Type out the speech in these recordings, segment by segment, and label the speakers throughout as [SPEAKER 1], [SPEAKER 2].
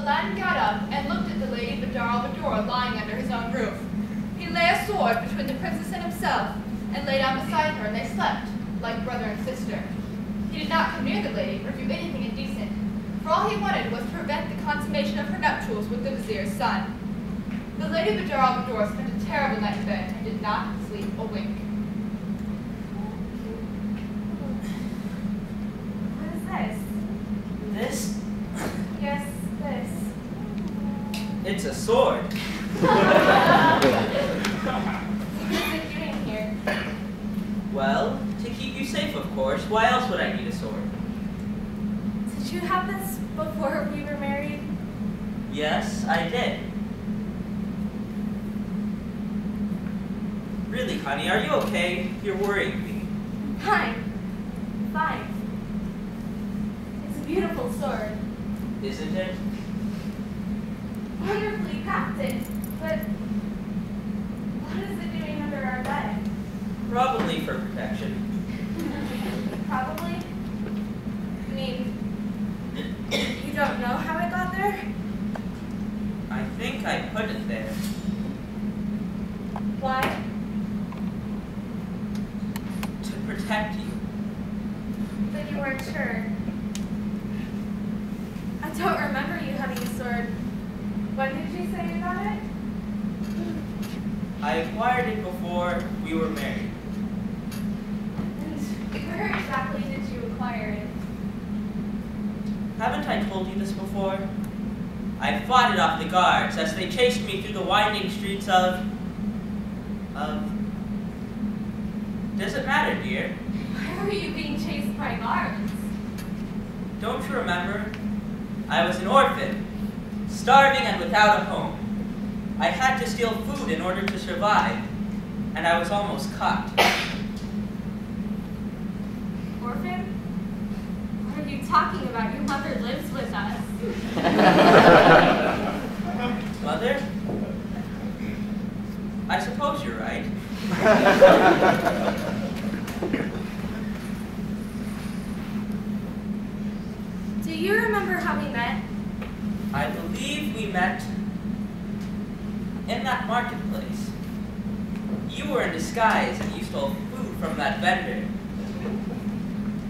[SPEAKER 1] Aladdin got up and looked at the Lady Badar al-Badur lying under his own roof. He lay a sword between the princess and himself, and lay down beside her, and they slept, like brother and sister. He did not come near the lady or do anything indecent, for all he wanted was to prevent the consummation of her nuptials with the vizier's son. The Lady Badar al-Badur spent a terrible night in bed and did not sleep a wink.
[SPEAKER 2] What is this?
[SPEAKER 3] This?
[SPEAKER 2] Yes, this.
[SPEAKER 3] It's a sword.
[SPEAKER 2] What is it doing here?
[SPEAKER 3] Well, to keep you safe, of course. Why else would I need a sword?
[SPEAKER 2] Did you have this before we were married?
[SPEAKER 3] Yes, I did. Really, honey, are you okay? You're worrying me.
[SPEAKER 2] Fine. Fine. It's a beautiful sword.
[SPEAKER 3] Isn't it?
[SPEAKER 2] Wonderfully crafted. But what is it doing under our bed?
[SPEAKER 3] Probably for protection.
[SPEAKER 2] Probably? I mean, you don't know how it got there?
[SPEAKER 3] I think I put it there.
[SPEAKER 2] Why?
[SPEAKER 3] To protect you.
[SPEAKER 2] But you weren't sure. I don't remember you having a sword. When did you say you got it?
[SPEAKER 3] I acquired it before we were married.
[SPEAKER 2] And where exactly did you acquire it?
[SPEAKER 3] Haven't I told you this before? I fought it off the guards as they chased me through the winding streets of... Does it matter, dear?
[SPEAKER 2] Why were you being chased by guards?
[SPEAKER 3] Don't you remember? I was an orphan, starving and without a home. I had to steal food in order to survive, and I was almost caught.
[SPEAKER 2] Orphan? What are you talking about? Your mother lives with us.
[SPEAKER 3] Mother? I suppose you're right.
[SPEAKER 2] Do you remember how we met?
[SPEAKER 3] I believe we met in that marketplace. You were in disguise and you stole food from that vendor.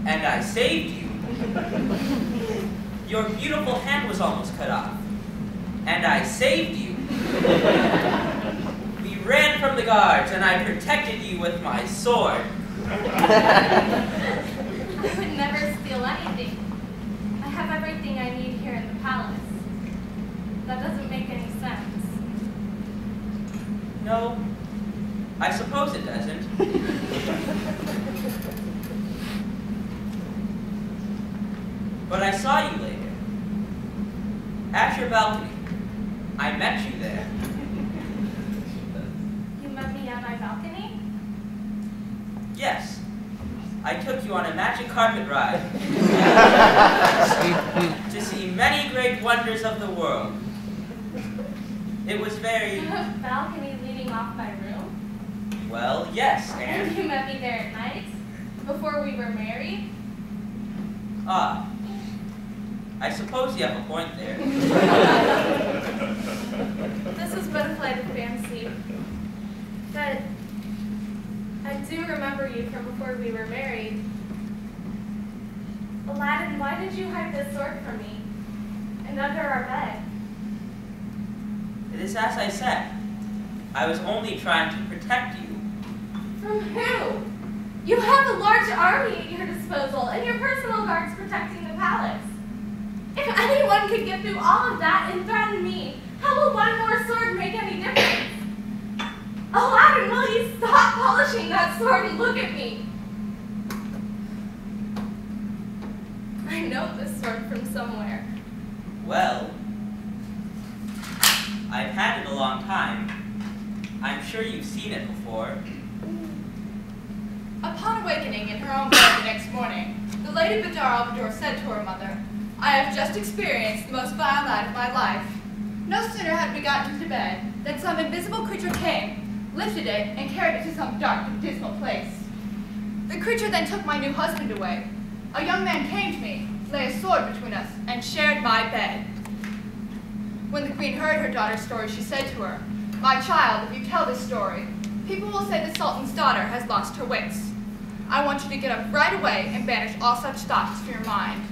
[SPEAKER 3] And I saved you. Your beautiful hand was almost cut off. And I saved you. We ran from the guards and I protected you with my sword.
[SPEAKER 2] I would never steal anything. I have everything I need here in the palace. That doesn't make any sense.
[SPEAKER 3] No, I suppose it doesn't. But I saw you later. At your balcony. I met you there.
[SPEAKER 2] You met me at my balcony?
[SPEAKER 3] Yes. I took you on a magic carpet ride. To see many great wonders of the world. It was very...
[SPEAKER 2] You have a balcony leading off my room?
[SPEAKER 3] Well, yes,
[SPEAKER 2] And
[SPEAKER 3] and...
[SPEAKER 2] you met me there at night? Before we were married?
[SPEAKER 3] Ah. I suppose you have a point there.
[SPEAKER 2] This is but a flight of fancy. But I do remember you from before we were married. Aladdin, why did you hide this sword from me? And under our bed?
[SPEAKER 3] It is as I said. I was only trying to protect you.
[SPEAKER 2] From who? You have a large army at your disposal, and your personal guards protecting the palace. If anyone could get through all of that and threaten me, how will one more sword make any difference? Aladdin, will you stop polishing that sword and look at me? I know this sword from somewhere.
[SPEAKER 3] Well, I've had it a long time. I'm sure you've seen it before.
[SPEAKER 1] Upon awakening in her own bed the next morning, the Lady Badar al-Badur said to her mother, "I have just experienced the most vile night of my life. No sooner had we gotten into bed than some invisible creature came, lifted it, and carried it to some dark and dismal place. The creature then took my new husband away. A young man came to me, lay a sword between us, and shared my bed. When the queen heard her daughter's story, she said to her, "My child, if you tell this story, people will say the sultan's daughter has lost her wits. I want you to get up right away and banish all such thoughts from your mind.